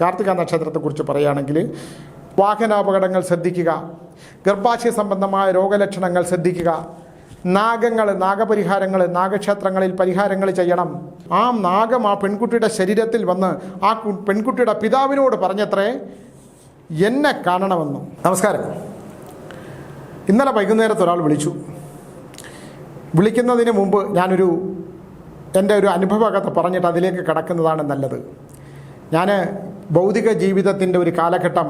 കാർത്തിക നക്ഷത്രത്തെക്കുറിച്ച് പറയുകയാണെങ്കിൽ വാഹനാപകടങ്ങൾ ശ്രദ്ധിക്കുക, ഗർഭാശയ സംബന്ധമായ രോഗലക്ഷണങ്ങൾ ശ്രദ്ധിക്കുക, നാഗപരിഹാരങ്ങൾ, നാഗക്ഷേത്രങ്ങളിൽ പരിഹാരങ്ങൾ ചെയ്യണം. ആ നാഗം ആ പെൺകുട്ടിയുടെ ശരീരത്തിൽ വന്ന് ആ പെൺകുട്ടിയുടെ പിതാവിനോട് പറഞ്ഞത്രേ എന്നെ കാണണമെന്നു. നമസ്കാരം. ഇന്നലെ വൈകുന്നേരത്ത് ഒരാൾ വിളിക്കുന്നതിന് മുമ്പ് ഞാനൊരു എൻ്റെ ഒരു അനുഭവകഥ പറഞ്ഞിട്ട് അതിലേക്ക് കടക്കുന്നതാണ് നല്ലത്. ഞാൻ ഭൗതിക ജീവിതത്തിൻ്റെ ഒരു കാലഘട്ടം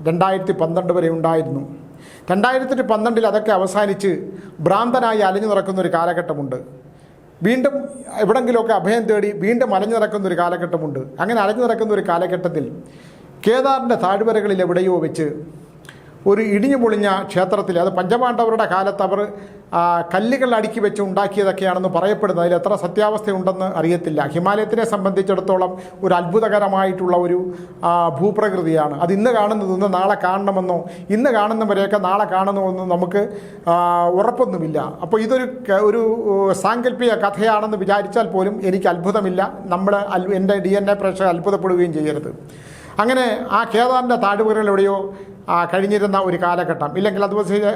2012 വരെ ഉണ്ടായിരുന്നു. 2012 അതൊക്കെ അവസാനിച്ച് ഭ്രാന്തനായി അലഞ്ഞു നടക്കുന്നൊരു കാലഘട്ടമുണ്ട്. വീണ്ടും എവിടെങ്കിലുമൊക്കെ അഭയം തേടി വീണ്ടും അലഞ്ഞു നടക്കുന്നൊരു കാലഘട്ടമുണ്ട്. അങ്ങനെ അലഞ്ഞു നടക്കുന്ന ഒരു കാലഘട്ടത്തിൽ കേദാറിൻ്റെ താഴ്വരകളിൽ എവിടെയോ വെച്ച് ഒരു ഇടിഞ്ഞു പൊളിഞ്ഞ ക്ഷേത്രത്തിൽ, അത് പഞ്ചപാണ്ഡവരുടെ കാലത്ത് അവർ കല്ലുകൾ അടുക്കി വെച്ച് ഉണ്ടാക്കിയതൊക്കെയാണെന്ന് പറയപ്പെടുന്നത്. അതിൽ എത്ര സത്യാവസ്ഥയുണ്ടെന്ന് അറിയത്തില്ല. ഹിമാലയത്തിനെ സംബന്ധിച്ചിടത്തോളം ഒരു അത്ഭുതകരമായിട്ടുള്ള ഒരു ഭൂപ്രകൃതിയാണ്. അത് ഇന്ന് കാണുന്നതൊന്നും നാളെ കാണണമെന്നോ ഇന്ന് കാണുന്നവരെയൊക്കെ നാളെ കാണണമെന്നോ നമുക്ക് ഉറപ്പൊന്നുമില്ല. അപ്പോൾ ഇതൊരു സാങ്കല്പിക കഥയാണെന്ന് വിചാരിച്ചാൽ പോലും എനിക്ക് അത്ഭുതമില്ല. എൻ്റെ DNA പ്രേക്ഷകർ അത്ഭുതപ്പെടുകയും ചെയ്യരുത്. അങ്ങനെ ആ കേദാറിൻ്റെ താഴ്വരകൾ എവിടെയോ കഴിഞ്ഞിരുന്ന ഒരു കാലഘട്ടം, ഇല്ലെങ്കിൽ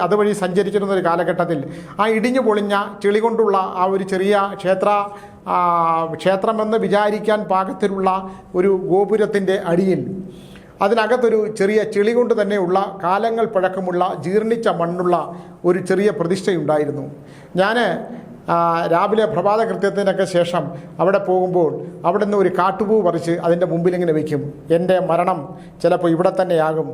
അതുവഴി സഞ്ചരിച്ചിരുന്ന ഒരു കാലഘട്ടത്തിൽ ആ ഇടിഞ്ഞു പൊളിഞ്ഞ ചെളി കൊണ്ടുള്ള ആ ഒരു ചെറിയ ക്ഷേത്രമെന്ന് വിചാരിക്കാൻ പാകത്തിലുള്ള ഒരു ഗോപുരത്തിൻ്റെ അടിയിൽ അതിനകത്തൊരു ചെറിയ ചെളി കൊണ്ട് തന്നെയുള്ള കാലങ്ങൾ പഴക്കമുള്ള ജീർണിച്ച മണ്ണുള്ള ഒരു ചെറിയ പ്രതിഷ്ഠയുണ്ടായിരുന്നു. ഞാൻ രാവിലെ പ്രഭാത കൃത്യത്തിനൊക്കെ ശേഷം അവിടെ പോകുമ്പോൾ അവിടെ നിന്ന് ഒരു കാട്ടുപൂ പറിച്ച് അതിൻ്റെ മുമ്പിൽ ഇങ്ങനെ വയ്ക്കും. എൻ്റെ മരണം ചിലപ്പോൾ ഇവിടെ തന്നെയാകും.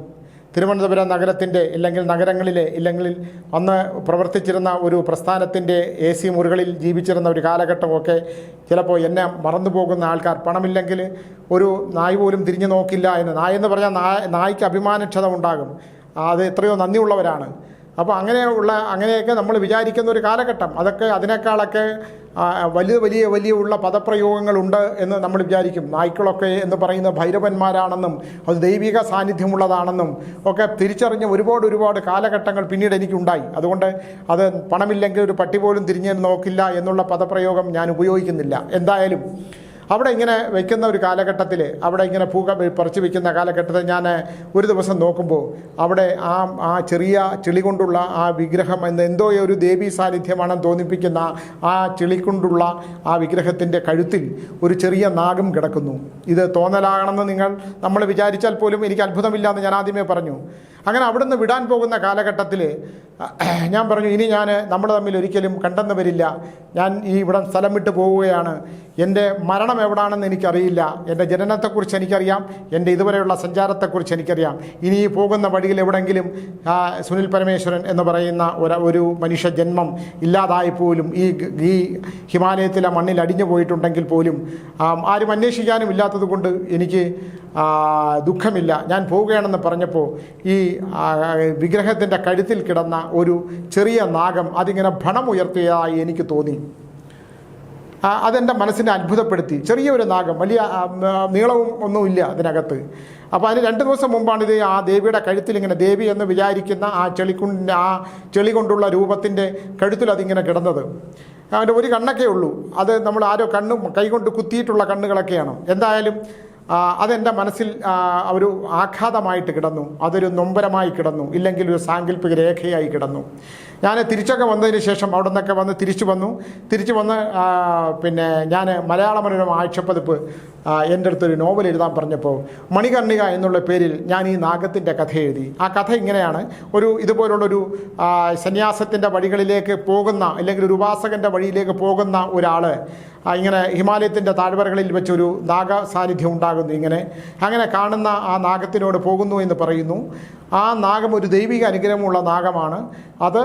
തിരുവനന്തപുരം നഗരത്തിൻ്റെ ഇല്ലെങ്കിൽ നഗരങ്ങളിലെ ഇല്ലെങ്കിൽ അന്ന് പ്രവർത്തിച്ചിരുന്ന ഒരു പ്രസ്ഥാനത്തിൻ്റെ AC മുറികളിൽ ജീവിച്ചിരുന്ന ഒരു കാലഘട്ടമൊക്കെ ചിലപ്പോൾ എന്നെ മറന്നു പോകുന്ന ആൾക്കാർ, പണമില്ലെങ്കിൽ ഒരു നായ് പോലും തിരിഞ്ഞു നോക്കില്ല എന്ന്. നായെന്ന് പറഞ്ഞാൽ നായ്ക്ക് അഭിമാനക്ഷത ഉണ്ടാകും. അത് എത്രയോ നന്ദിയുള്ളവരാണ്. അപ്പോൾ അങ്ങനെയൊക്കെ നമ്മൾ വിചാരിക്കുന്ന ഒരു കാലഘട്ടം, അതിനേക്കാളൊക്കെ വലിയ ഉള്ള പദപ്രയോഗങ്ങളുണ്ട് എന്ന് നമ്മൾ വിചാരിക്കും. നായ്ക്കളൊക്കെ എന്ന് പറയുന്ന ഭൈരവന്മാരാണെന്നും അത് ദൈവിക സാന്നിധ്യമുള്ളതാണെന്നും ഒക്കെ തിരിച്ചറിഞ്ഞ ഒരുപാട് കാലഘട്ടങ്ങൾ പിന്നീട് എനിക്കുണ്ടായി. അതുകൊണ്ട് അത് പണമില്ലെങ്കിൽ ഒരു പട്ടി പോലും തിരിഞ്ഞു നോക്കില്ല എന്നുള്ള പദപ്രയോഗം ഞാൻ ഉപയോഗിക്കുന്നില്ല. എന്തായാലും അവിടെ ഇങ്ങനെ വയ്ക്കുന്ന ഒരു കാലഘട്ടത്തിൽ, അവിടെ ഇങ്ങനെ പറിച്ചു വയ്ക്കുന്ന കാലഘട്ടത്തിൽ ഞാൻ ഒരു ദിവസം നോക്കുമ്പോൾ അവിടെ ആ ചെറിയ ചെളി കൊണ്ടുള്ള ആ വിഗ്രഹം എന്തോ ഒരു ദേവീ സാന്നിധ്യമാണെന്ന് തോന്നിപ്പിക്കുന്ന ആ ചെളി കൊണ്ടുള്ള ആ വിഗ്രഹത്തിൻ്റെ കഴുത്തിൽ ഒരു ചെറിയ നാഗം കിടക്കുന്നു. ഇത് തോന്നലാണെന്ന് നമ്മൾ വിചാരിച്ചാൽ പോലും എനിക്ക് അത്ഭുതമില്ല എന്ന് ഞാൻ ആദ്യമേ പറഞ്ഞു. അങ്ങനെ അവിടുന്ന് വിടാൻ പോകുന്ന കാലഘട്ടത്തിൽ ഞാൻ പറഞ്ഞു, ഇനി നമ്മൾ തമ്മിൽ ഒരിക്കലും കണ്ടെന്ന് വരില്ല. ഞാൻ ഇവിടെ സ്ഥലം വിട്ട് പോവുകയാണ്. എൻ്റെ മരണം എവിടാണെന്ന് എനിക്കറിയില്ല. എൻ്റെ ജനനത്തെക്കുറിച്ച് എനിക്കറിയാം, എൻ്റെ ഇതുവരെയുള്ള സഞ്ചാരത്തെക്കുറിച്ച് എനിക്കറിയാം. ഇനി ഈ പോകുന്ന വഴിയിൽ എവിടെയെങ്കിലും സുനിൽ പരമേശ്വരൻ എന്ന് പറയുന്ന ഒരു മനുഷ്യ ജന്മം ഇല്ലാതായി പോലും ഈ ഹിമാലയത്തിലെ മണ്ണിൽ അടിഞ്ഞു പോയിട്ടുണ്ടെങ്കിൽ പോലും ആരും അന്വേഷിക്കാനും ഇല്ലാത്തത് കൊണ്ട് എനിക്ക് ദുഃഖമില്ല. ഞാൻ പോവുകയാണെന്ന് പറഞ്ഞപ്പോൾ ഈ വിഗ്രഹത്തിൻ്റെ കഴുത്തിൽ കിടന്ന ഒരു ചെറിയ നാഗം അതിങ്ങനെ ഭണമുയർത്തിയതായി എനിക്ക് തോന്നി. അതെൻ്റെ മനസ്സിനെ അത്ഭുതപ്പെടുത്തി. ചെറിയൊരു നാഗം, വലിയ നീളവും ഒന്നുമില്ല അതിനകത്ത്. അപ്പോൾ അതിന് 2 ദിവസം മുമ്പാണ് ഇത് ആ ദേവിയുടെ കഴുത്തിൽ ഇങ്ങനെ, ദേവി എന്ന് വിചാരിക്കുന്ന ആ ചെളി കൊണ്ടുള്ള രൂപത്തിൻ്റെ കഴുത്തിൽ അതിങ്ങനെ കിടന്നത്. അതിൻ്റെ ഒരു കണ്ണൊക്കെ ഉള്ളൂ. അത് നമ്മൾ ആരോ കൈകൊണ്ട് കുത്തിയിട്ടുള്ള കണ്ണുകളൊക്കെയാണ്. എന്തായാലും അതെൻ്റെ മനസ്സിൽ ഒരു ആഘാതമായിട്ട് കിടന്നു. അതൊരു നൊമ്പരമായി കിടന്നു, ഇല്ലെങ്കിൽ ഒരു സാങ്കല്പിക രേഖയായി കിടന്നു. ഞാൻ തിരിച്ചൊക്കെ വന്നതിന് ശേഷം അവിടെ നിന്നൊക്കെ തിരിച്ചു വന്ന് പിന്നെ ഞാൻ മലയാള മനോരമ ആഴ്ചപ്പതിപ്പ് എൻ്റെ അടുത്തൊരു നോവൽ എഴുതാൻ പറഞ്ഞപ്പോൾ മണികർണിക എന്നുള്ള പേരിൽ ഞാൻ ഈ നാഗത്തിൻ്റെ കഥ എഴുതി. ആ കഥ ഇങ്ങനെയാണ്. ഇതുപോലുള്ളൊരു സന്യാസത്തിൻ്റെ വഴികളിലേക്ക് പോകുന്ന, അല്ലെങ്കിൽ ഒരു ഉപാസകൻ്റെ വഴിയിലേക്ക് പോകുന്ന ഒരാൾ ഇങ്ങനെ ഹിമാലയത്തിൻ്റെ താഴ്വരകളിൽ വെച്ചൊരു നാഗ സാന്നിധ്യം ഉണ്ടാകുന്നു. അങ്ങനെ കാണുന്ന ആ നാഗത്തിനോട് പോകുന്നു എന്ന് പറയുന്നു. ആ നാഗം ഒരു ദൈവിക അനുഗ്രഹമുള്ള നാഗമാണ്. അത്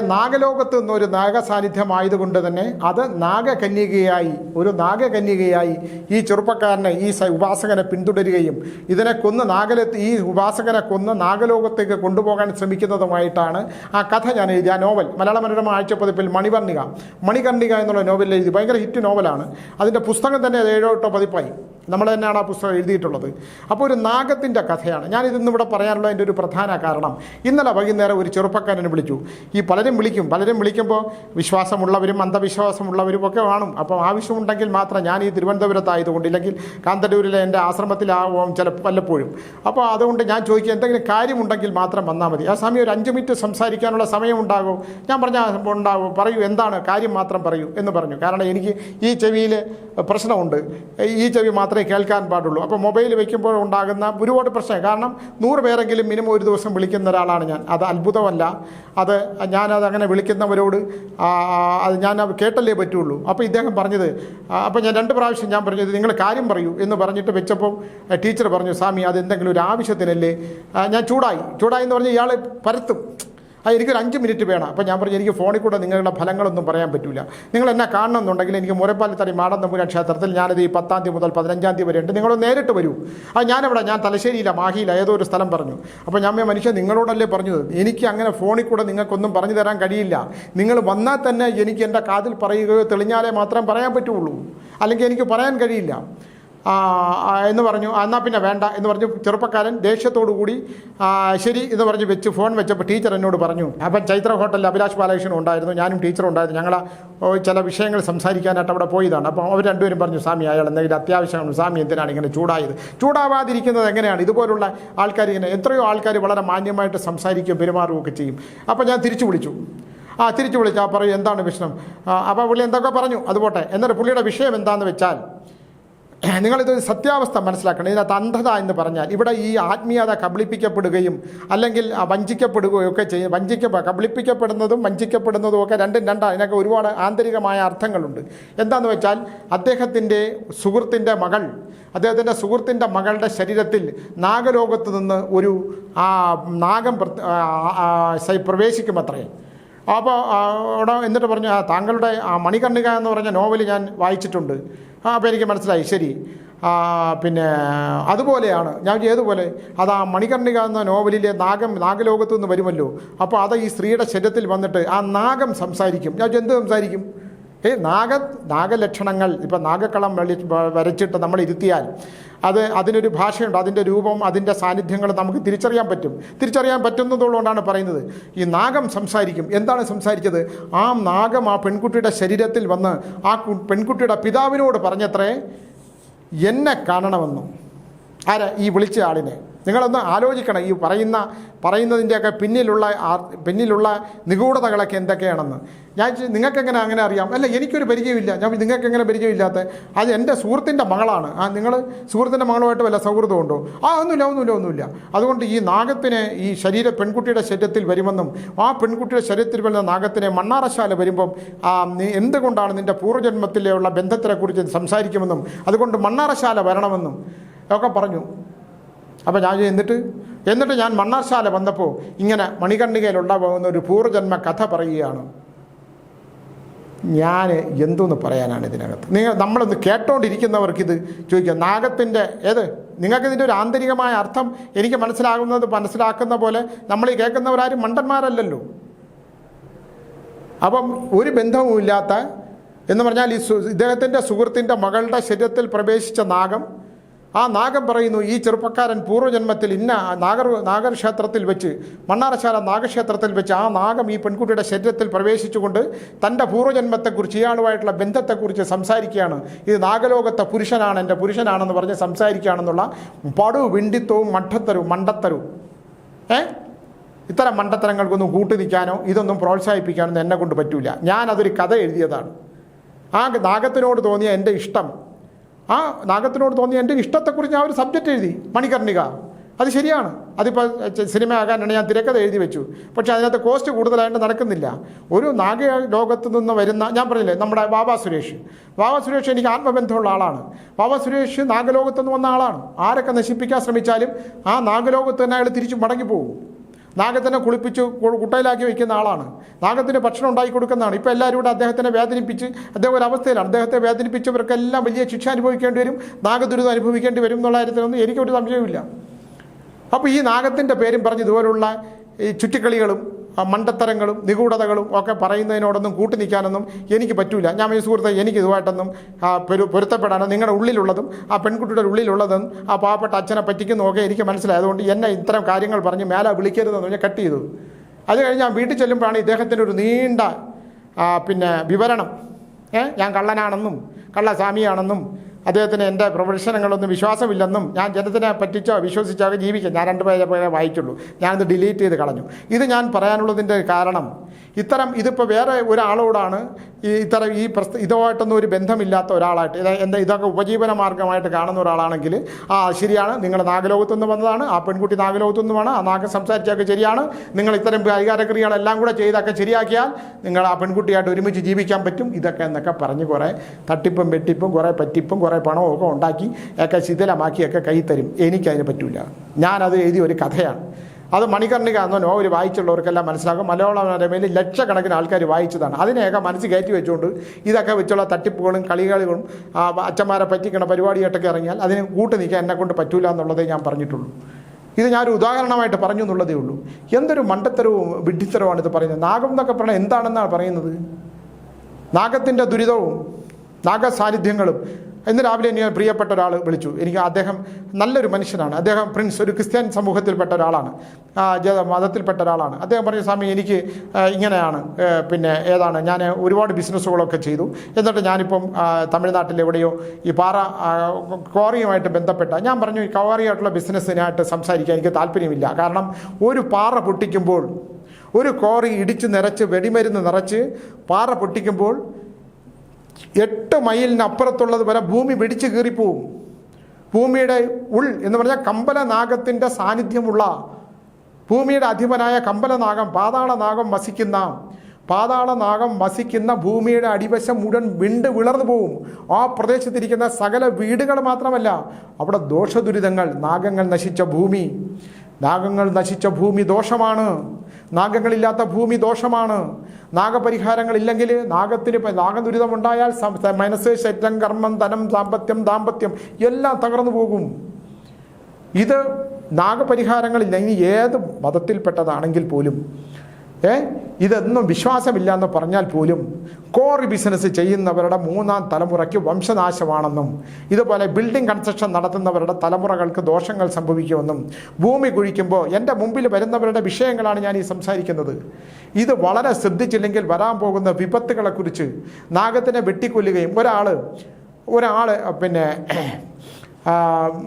നാഗലോകത്ത് നിന്നൊരു നാഗസാന്നിധ്യമായതുകൊണ്ട് തന്നെ അത് ഒരു നാഗകന്യകയായി ഈ ചെറുപ്പക്കാരനെ, ഈ ഉപാസകനെ പിന്തുടരുകയും ഈ ഉപാസകനെ കൊന്ന് നാഗലോകത്തേക്ക് കൊണ്ടുപോകാൻ ശ്രമിക്കുന്നതുമായിട്ടാണ് ആ കഥ ഞാൻ എഴുതിയ നോവൽ. മലയാള മനോരമ ആഴ്ചപ്പതിപ്പിൽ മണികർണിക എന്നുള്ള നോവലിൽ എഴുതി. ഭയങ്കര ഹിറ്റ് നോവലാണ്. അതിൻ്റെ പുസ്തകം തന്നെ 7-8 പതിപ്പായി. നമ്മൾ തന്നെയാണ് ആ പുസ്തകം എഴുതിയിട്ടുള്ളത്. അപ്പോൾ ഒരു നാഗത്തിൻ്റെ കഥയാണ് ഞാനിതിന്നിവിടെ പറയാനുള്ള എൻ്റെ ഒരു പ്രധാന കാരണം. ഇന്നലെ വൈകുന്നേരം ഒരു ചെറുപ്പക്കാരനെ വിളിച്ചു. ഈ പലരും വിളിക്കുമ്പോൾ വിശ്വാസമുള്ളവരും അന്ധവിശ്വാസമുള്ളവരും ഒക്കെ കാണും. അപ്പം ആവശ്യമുണ്ടെങ്കിൽ മാത്രം ഞാൻ ഈ തിരുവനന്തപുരത്തായതുകൊണ്ട്, ഇല്ലെങ്കിൽ കാന്തല്ലൂരിലെ എൻ്റെ ആശ്രമത്തിലാവും വല്ലപ്പോഴും. അപ്പോൾ അതുകൊണ്ട് ഞാൻ ചോദിക്കുക, എന്തെങ്കിലും കാര്യമുണ്ടെങ്കിൽ മാത്രം വന്നാൽ മതി. ആ സമയം ഒരു 5 മിനിറ്റ് സംസാരിക്കാനുള്ള സമയമുണ്ടാകും. ഞാൻ പറഞ്ഞാൽ ഉണ്ടാകും, പറയൂ എന്താണ് കാര്യം മാത്രം പറയൂ എന്ന് പറഞ്ഞു. കാരണം എനിക്ക് ഈ ചെവിയിൽ പ്രശ്നമുണ്ട്, ഈ ചെവി മാത്രമേ കേൾക്കാൻ പാടുള്ളൂ. അപ്പോൾ മൊബൈൽ വയ്ക്കുമ്പോൾ ഉണ്ടാകുന്ന ഒരുപാട് പ്രശ്നം. കാരണം 100 പേരെങ്കിലും മിനിമം ഒരു ദിവസം വിളിക്കുന്ന ഒരാളാണ് ഞാൻ. അത് അത്ഭുതമല്ല, അത് ഞാനത് അങ്ങനെ വിളിക്കുന്നവരോട് അത് ഞാൻ കേട്ടല്ലേ പറ്റുള്ളൂ. അപ്പോൾ ഇദ്ദേഹം പറഞ്ഞത്, അപ്പോൾ ഞാൻ 2 പ്രാവശ്യം ഞാൻ പറഞ്ഞത് നിങ്ങൾ കാര്യം പറയൂ എന്ന് പറഞ്ഞിട്ട് വെച്ചപ്പോൾ ടീച്ചർ പറഞ്ഞു, സ്വാമി അത് എന്തെങ്കിലും ഒരു ആവശ്യത്തിനല്ലേ. ഞാൻ ചൂടായി എന്ന് പറഞ്ഞ് ഇയാൾ പരത്തും. എനിക്കൊരു 5 മിനിറ്റ് വേണം. അപ്പോൾ ഞാൻ പറഞ്ഞു, എനിക്ക് ഫോണിൽ കൂടെ നിങ്ങളുടെ ഫലങ്ങളൊന്നും പറയാൻ പറ്റില്ല. നിങ്ങൾ എന്നെ കാണണമെന്നുണ്ടെങ്കിൽ എനിക്ക് മുരപ്പാലിത്തടി മാടന്തമ്പുരാൻ ക്ഷേത്രത്തിൽ ഞാനത് ഈ 10-ാം തീയതി മുതൽ 15-ാം തീയതി വരെ ഉണ്ട്, നിങ്ങളൊന്ന് നേരിട്ട് വരൂ. ഞാൻ തലശ്ശേരിയില്ല, മാഹിയില്ല, ഏതോ ഒരു സ്ഥലം പറഞ്ഞു. അപ്പോൾ ഞാൻ മനുഷ്യൻ നിങ്ങളോടല്ലേ പറഞ്ഞത്, എനിക്ക് അങ്ങനെ ഫോണിൽ കൂടെ നിങ്ങൾക്കൊന്നും പറഞ്ഞു തരാൻ കഴിയില്ല. നിങ്ങൾ വന്നാൽ തന്നെ എനിക്ക് എൻ്റെ കാതിൽ പറയുകയോ തെളിഞ്ഞാലേ മാത്രം പറയാൻ പറ്റുള്ളൂ, അല്ലെങ്കിൽ എനിക്ക് പറയാൻ കഴിയില്ല എന്ന് പറഞ്ഞു. എന്നാൽ പിന്നെ വേണ്ട എന്ന് പറഞ്ഞു. ചെറുപ്പക്കാരൻ ദേഷ്യത്തോടു കൂടി ശരി എന്ന് പറഞ്ഞ് ഫോൺ വെച്ചപ്പോൾ ടീച്ചർ എന്നോട് പറഞ്ഞു, അപ്പം ചൈത്ര ഹോട്ടലിൽ അഭിലാഷ് ബാലകൃഷ്ണൻ ഉണ്ടായിരുന്നു, ഞാനും ടീച്ചറും ഉണ്ടായിരുന്നു. ഞങ്ങൾ ചില വിഷയങ്ങൾ സംസാരിക്കാനായിട്ട് അവിടെ പോയതാണ്. അപ്പോൾ അവർ രണ്ടുപേരും പറഞ്ഞു, സ്വാമി അയാൾ എന്തെങ്കിലും അത്യാവശ്യമാണ്, സ്വാമി എന്തിനാണ് ഇങ്ങനെ ചൂടായത്? ചൂടാവാതിരിക്കുന്നത് എങ്ങനെയാണ്? ഇതുപോലുള്ള ആൾക്കാർ ഇങ്ങനെ എത്രയോ ആൾക്കാർ വളരെ മാന്യമായിട്ട് സംസാരിക്കുകയും പെരുമാറുകയൊക്കെ ചെയ്യും. അപ്പോൾ ഞാൻ തിരിച്ചു വിളിച്ചു. പറയും എന്താണ് പ്രശ്നം? അപ്പോൾ പുള്ളി എന്തൊക്കെ പറഞ്ഞു, അതുപോട്ടെ. എന്നിട്ട് പുള്ളിയുടെ വിഷയം എന്താണെന്ന് വെച്ചാൽ, നിങ്ങളിത് സത്യാവസ്ഥ മനസ്സിലാക്കണം. ഇതിനകത്ത് അന്ധത എന്ന് പറഞ്ഞാൽ ഇവിടെ ഈ ആത്മീയത കബളിപ്പിക്കപ്പെടുകയും അല്ലെങ്കിൽ വഞ്ചിക്കപ്പെടുകയോ ഒക്കെ ചെയ്യും. കബളിപ്പിക്കപ്പെടുന്നതും വഞ്ചിക്കപ്പെടുന്നതും ഒക്കെ രണ്ടും രണ്ടാണ്. ഇതിനൊക്കെ ഒരുപാട് ആന്തരികമായ അർത്ഥങ്ങളുണ്ട്. എന്താണെന്ന് വെച്ചാൽ, അദ്ദേഹത്തിൻ്റെ സുഹൃത്തിൻ്റെ മകളുടെ ശരീരത്തിൽ നാഗലോകത്ത് നിന്ന് ഒരു നാഗം പ്രവേശിക്കുമത്രേ. അപ്പോൾ എന്നിട്ട് പറഞ്ഞു, താങ്കളുടെ മണികർണിക എന്ന് പറഞ്ഞ നോവൽ ഞാൻ വായിച്ചിട്ടുണ്ട്. അപ്പോൾ എനിക്ക് മനസ്സിലായി, ശരി, പിന്നെ അതുപോലെയാണ്. ഞാൻ ഏതുപോലെ? അത് ആ മണികർണിക എന്ന നോവലിലെ നാഗലോകത്തു നിന്ന് വരുമല്ലോ. അപ്പോൾ അത് ഈ സ്ത്രീയുടെ ശരീരത്തിൽ വന്നിട്ട് ആ നാഗം സംസാരിക്കും. ഞാൻ എന്ത് സംസാരിക്കും? നാഗലക്ഷണങ്ങൾ ഇപ്പം നാഗക്കളം വരച്ചിട്ട് നമ്മൾ ഇരുത്തിയാൽ അതിനൊരു ഭാഷയുണ്ട്, അതിൻ്റെ രൂപം, അതിൻ്റെ സാന്നിധ്യങ്ങൾ നമുക്ക് തിരിച്ചറിയാൻ പറ്റുന്നതുകൊണ്ടാണ് പറയുന്നത്. ഈ നാഗം സംസാരിക്കും. എന്താണ് സംസാരിച്ചത്? ആ നാഗം ആ പെൺകുട്ടിയുടെ ശരീരത്തിൽ വന്ന് ആ പെൺകുട്ടിയുടെ പിതാവിനോട് പറഞ്ഞത്രേ, എന്നെ കാണണമെന്നും. ഈ വിളിച്ച ആളിനെ നിങ്ങളൊന്ന് ആലോചിക്കണം. ഈ പറയുന്നതിൻ്റെയൊക്കെ പിന്നിലുള്ള നിഗൂഢതകളൊക്കെ എന്തൊക്കെയാണെന്ന്. നിങ്ങൾക്കെങ്ങനെ അങ്ങനെ അറിയാം? അല്ല, എനിക്കൊരു പരിചയമില്ല. നിങ്ങൾക്കെങ്ങനെ പരിചയമില്ലാത്ത? അത് എൻ്റെ സുഹൃത്തിൻ്റെ മകളാണ്. നിങ്ങൾ സുഹൃത്തിൻ്റെ മകളുമായിട്ട് വല്ല സൗഹൃദമുണ്ടോ? ഒന്നുമില്ല. അതുകൊണ്ട് ഈ നാഗത്തിനെ ഈ പെൺകുട്ടിയുടെ ശരീരത്തിൽ വരുമെന്നും ആ പെൺകുട്ടിയുടെ ശരീരത്തിൽ വരുന്ന നാഗത്തിനെ മണ്ണാറശാല വരുമ്പം എന്തുകൊണ്ടാണ് നിൻ്റെ പൂർവ്വജന്മത്തിലുള്ള ബന്ധത്തെക്കുറിച്ച് സംസാരിക്കുമെന്നും അതുകൊണ്ട് മണ്ണാറശാല വരണമെന്നും ഒക്കെ പറഞ്ഞു. അപ്പോൾ ഞാൻ എന്നിട്ട് ഞാൻ മണ്ണാർശാല വന്നപ്പോൾ ഇങ്ങനെ മണികർണികയിലുണ്ടാവുന്ന ഒരു പൂർവ്വജന്മ കഥ പറയുകയാണ്. ഞാൻ എന്തോന്ന് പറയാനാണ് ഇതിനകത്ത്? നമ്മളൊന്ന് കേട്ടോണ്ടിരിക്കുന്നവർക്കിത് ചോദിക്കുക, നാഗത്തിൻ്റെ നിങ്ങൾക്കിതിൻ്റെ ഒരു ആന്തരികമായ അർത്ഥം എനിക്ക് മനസ്സിലാക്കുന്ന പോലെ നമ്മൾ ഈ കേൾക്കുന്നവരാരും മണ്ടന്മാരല്ലല്ലോ. അപ്പം ഒരു ബന്ധവുമില്ലാത്ത എന്ന് പറഞ്ഞാൽ ഇദ്ദേഹത്തിൻ്റെ സുഹൃത്തിൻ്റെ മകളുടെ ശരീരത്തിൽ പ്രവേശിച്ച നാഗം, ആ നാഗം പറയുന്നു, ഈ ചെറുപ്പക്കാരൻ പൂർവ്വജന്മത്തിൽ നാഗക്ഷേത്രത്തിൽ വെച്ച്, മണ്ണാറശാല നാഗക്ഷേത്രത്തിൽ വെച്ച് ആ നാഗം ഈ പെൺകുട്ടിയുടെ ശരീരത്തിൽ പ്രവേശിച്ചുകൊണ്ട് തൻ്റെ പൂർവ്വജന്മത്തെക്കുറിച്ച്, ഇയാളുമായിട്ടുള്ള ബന്ധത്തെക്കുറിച്ച് സംസാരിക്കുകയാണ്. ഇത് നാഗലോകത്തെ പുരുഷനാണ്, എൻ്റെ പുരുഷനാണെന്ന് പറഞ്ഞ് സംസാരിക്കുകയാണെന്നുള്ള വിണ്ടിത്തവും മണ്ടത്തരവും. ഇത്തരം മണ്ടത്തരങ്ങൾക്കൊന്നും കൂട്ടു നിൽക്കാനോ ഇതൊന്നും പ്രോത്സാഹിപ്പിക്കാനോ എന്നെ കൊണ്ട് പറ്റില്ല. ഞാനതൊരു കഥ എഴുതിയതാണ്. ആ നാഗത്തിനോട് തോന്നിയ എൻ്റെ ഇഷ്ടത്തെക്കുറിച്ച് ഞാൻ ഒരു സബ്ജക്റ്റ് എഴുതി, മണികർണിക. അത് ശരിയാണ്, അതിപ്പോൾ സിനിമയാകാനാണ് ഞാൻ തിരക്കഥ എഴുതി വെച്ചു. പക്ഷേ അതിനകത്ത് കോസ്റ്റ് കൂടുതലായിട്ട് നടക്കുന്നില്ല. ഒരു നാഗലോകത്ത് നിന്ന് വരുന്ന, ഞാൻ പറഞ്ഞില്ലേ, നമ്മുടെ വാവാ സുരേഷ് എനിക്ക് ആത്മബന്ധമുള്ള ആളാണ്. വാവാ സുരേഷ് നാഗലോകത്ത് നിന്ന് വന്ന ആളാണ്. ആരൊക്കെ നശിപ്പിക്കാൻ ശ്രമിച്ചാലും ആ നാഗലോകത്ത് തന്നെ അയാൾ തിരിച്ചു മടങ്ങിപ്പോകും. നാഗത്തിനെ കുളിപ്പിച്ച് കുട്ടയിലാക്കി വയ്ക്കുന്ന ആളാണ്. നാഗത്തിന് ഭക്ഷണം ഉണ്ടാക്കി കൊടുക്കുന്നതാണ്. ഇപ്പോൾ എല്ലാവരും കൂടെ അദ്ദേഹത്തിനെ വേദനിപ്പിച്ച് അദ്ദേഹം ഒരു അവസ്ഥയിലാണ്. അദ്ദേഹത്തെ വേദനിപ്പിച്ചവർക്കെല്ലാം വലിയ ശിക്ഷ അനുഭവിക്കേണ്ടി വരും, നാഗദുരിതം അനുഭവിക്കേണ്ടി വരും എന്നുള്ള കാര്യത്തിലൊന്നും എനിക്കൊരു സംശയമില്ല. അപ്പോൾ ഈ നാഗത്തിൻ്റെ പേരും പറഞ്ഞ് ഇതുപോലുള്ള ഈ ചുറ്റിക്കളികളും മണ്ടത്തരങ്ങളും നിഗൂഢതകളും ഒക്കെ പറയുന്നതിനോടൊന്നും കൂട്ടി നിൽക്കാനൊന്നും എനിക്ക് പറ്റില്ല. ഞാൻ ഈ സുഹൃത്തെ, എനിക്ക് ഇതുമായിട്ടൊന്നും പൊരുത്തപ്പെടാനോ നിങ്ങളുടെ ഉള്ളിലുള്ളതും ആ പെൺകുട്ടിയുടെ ഉള്ളിലുള്ളതും ആ പാവപ്പെട്ട അച്ഛനെ പറ്റിക്കുന്നതൊക്കെ എനിക്ക് മനസ്സിലായതുകൊണ്ട് എന്നെ ഇത്തരം കാര്യങ്ങൾ പറഞ്ഞ് മേലെ വിളിക്കരുതെന്ന് ഞാൻ കട്ട് ചെയ്തു. അത് കഴിഞ്ഞ് ഞാൻ വീട്ടിൽ ചെല്ലുമ്പോഴാണ് ഇദ്ദേഹത്തിൻ്റെ ഒരു നീണ്ട പിന്നെ വിവരണം, ഞാൻ കള്ളനാണെന്നും കള്ളസ്വാമിയാണെന്നും അദ്ദേഹത്തിന് എൻ്റെ പ്രവർത്തനങ്ങളൊന്നും വിശ്വാസമില്ലെന്നും ഞാൻ ജനത്തിനെ പറ്റിച്ചോ വിശ്വസിച്ചോ ജീവിക്കാം, ഞാൻ 2 പേരെ വായിച്ചുള്ളൂ, ഞാനത് ഡിലീറ്റ് ചെയ്ത് കളഞ്ഞു. ഇത് ഞാൻ പറയാനുള്ളതിൻ്റെ കാരണം ഇതിപ്പോൾ വേറെ ഒരാളോടാണ് ഇതുമായിട്ടൊന്നും ഒരു ബന്ധമില്ലാത്ത ഒരാളായിട്ട് ഇതൊക്കെ ഉപജീവന മാർഗമായിട്ട് കാണുന്ന ഒരാളാണെങ്കിൽ ശരിയാണ്, നിങ്ങൾ നാഗലോകത്തുനിന്ന് വന്നതാണ്, ആ പെൺകുട്ടി നാഗലോകത്തുനിന്നുമാണ്, ആ നാഗം സംസാരിച്ചൊക്കെ ശരിയാണ്, നിങ്ങൾ ഇത്തരം പരിഹാരക്രിയകളെല്ലാം കൂടെ ചെയ്തൊക്കെ ശരിയാക്കിയാൽ നിങ്ങൾ ആ പെൺകുട്ടിയായിട്ട് ഒരുമിച്ച് ജീവിക്കാൻ പറ്റും, ഇതൊക്കെ എന്നൊക്കെ പറഞ്ഞ് കുറേ തട്ടിപ്പും വെട്ടിപ്പും കുറേ പറ്റിപ്പും കുറേ പണവും ഒക്കെ ഉണ്ടാക്കി ഒക്കെ ശിഥിലമാക്കിയൊക്കെ കൈ തരും. എനിക്കതിന് പറ്റില്ല. ഞാനത് എഴുതിയ ഒരു കഥയാണ്. അത് മണികർണിക എന്ന നോവൽ വായിച്ചുള്ളവർക്കെല്ലാം മനസ്സിലാക്കും. മലയാള മനോരമയിൽ ലക്ഷക്കണക്കിന് ആൾക്കാർ വായിച്ചതാണ്. അതിനെയൊക്കെ മനസ്സിൽ കയറ്റി വെച്ചുകൊണ്ട് ഇതൊക്കെ വെച്ചുള്ള തട്ടിപ്പുകളും കളികളും അച്ഛന്മാരെ പറ്റിക്കണ പരിപാടിയായിട്ടൊക്കെ ഇറങ്ങിയാൽ അതിന് കൂട്ട് നിൽക്കാൻ എന്നെക്കൊണ്ട് പറ്റൂല എന്നുള്ളതേ ഞാൻ പറഞ്ഞിട്ടുള്ളൂ. ഇത് ഞാനൊരു ഉദാഹരണമായിട്ട് പറഞ്ഞു എന്നുള്ളതേ ഉള്ളൂ. എന്തൊരു മണ്ടത്തരവും വിഡ്ഢിത്തരവുമാണ് ഇത് പറയുന്നത്. നാഗം എന്നൊക്കെ പറഞ്ഞാൽ എന്താണെന്നാണ് പറയുന്നത്? നാഗത്തിൻ്റെ ദുരിതവും നാഗസാന്നിധ്യങ്ങളും. ഇന്ന് രാവിലെ ഞാൻ പ്രിയപ്പെട്ട ഒരാൾ വിളിച്ചു. എനിക്ക് അദ്ദേഹം നല്ലൊരു മനുഷ്യനാണ്. അദ്ദേഹം പ്രിൻസ്, ഒരു ക്രിസ്ത്യൻ സമൂഹത്തിൽപ്പെട്ട ഒരാളാണ്, മതത്തിൽപ്പെട്ട ഒരാളാണ്. അദ്ദേഹം പറഞ്ഞു, സ്വാമി എനിക്ക് ഇങ്ങനെയാണ്, പിന്നെ ഞാൻ ഒരുപാട് ബിസിനസ്സുകളൊക്കെ ചെയ്തു, എന്നിട്ട് ഞാനിപ്പം തമിഴ്നാട്ടിൽ എവിടെയോ ഈ പാറ ക്വാറിയുമായിട്ട് ബന്ധപ്പെട്ട, ഞാൻ പറഞ്ഞു ഈ ക്വാറിയായിട്ടുള്ള ബിസിനസ്സിനായിട്ട് സംസാരിക്കാൻ എനിക്ക് താല്പര്യമില്ല. കാരണം ഒരു പാറ പൊട്ടിക്കുമ്പോൾ, ഒരു ക്വാറി ഇടിച്ച് നിറച്ച് വെടിമരുന്ന് നിറച്ച് പാറ പൊട്ടിക്കുമ്പോൾ 8 മൈലിനപ്പുറത്തുള്ളത് വരെ ഭൂമി വെടിച്ച് കീറിപ്പോവും. ഭൂമിയുടെ എന്ന് പറഞ്ഞാൽ കമ്പലനാഗത്തിൻ്റെ സാന്നിധ്യമുള്ള, ഭൂമിയുടെ അധിപനായ കമ്പലനാഗം, പാതാളനാഗം വസിക്കുന്ന ഭൂമിയുടെ അടിവശം മുഴുവൻ വിളർന്നു പോവും. ആ പ്രദേശത്തിരിക്കുന്ന സകല വീടുകൾ മാത്രമല്ല, അവിടെ ദോഷദുരിതങ്ങൾ, നാഗങ്ങൾ നശിച്ച ഭൂമി ദോഷമാണ്. നാഗങ്ങളില്ലാത്ത ഭൂമി ദോഷമാണ്. നാഗപരിഹാരങ്ങളില്ലെങ്കിൽ നാഗദുരിതമുണ്ടായാൽ മനസ്സ്, ശരീരം, കർമ്മം, ധനം, ദാമ്പത്യം എല്ലാം തകർന്നു പോകും. ഇത് നാഗപരിഹാരങ്ങളില്ല. ഇനി ഏത് മതത്തിൽപ്പെട്ടതാണെങ്കിൽ പോലും ഇതൊന്നും വിശ്വാസമില്ല എന്ന് പറഞ്ഞാൽ പോലും കോറി ബിസിനസ് ചെയ്യുന്നവരുടെ 3ാം തലമുറയ്ക്ക് വംശനാശമാണെന്നും, ഇതുപോലെ ബിൽഡിംഗ് കൺസ്ട്രക്ഷൻ നടത്തുന്നവരുടെ തലമുറകൾക്ക് ദോഷങ്ങൾ സംഭവിക്കുമെന്നും, ഭൂമി കുഴിക്കുമ്പോൾ എൻ്റെ മുമ്പിൽ വരുന്നവരുടെ വിഷയങ്ങളാണ് ഞാൻ ഈ സംസാരിക്കുന്നത്. ഇത് വളരെ ശ്രദ്ധിച്ചില്ലെങ്കിൽ വരാൻ പോകുന്ന വിപത്തുകളെക്കുറിച്ച്, നാഗത്തിനെ വെട്ടിക്കൊല്ലുകയും ഒരാൾ പിന്നെ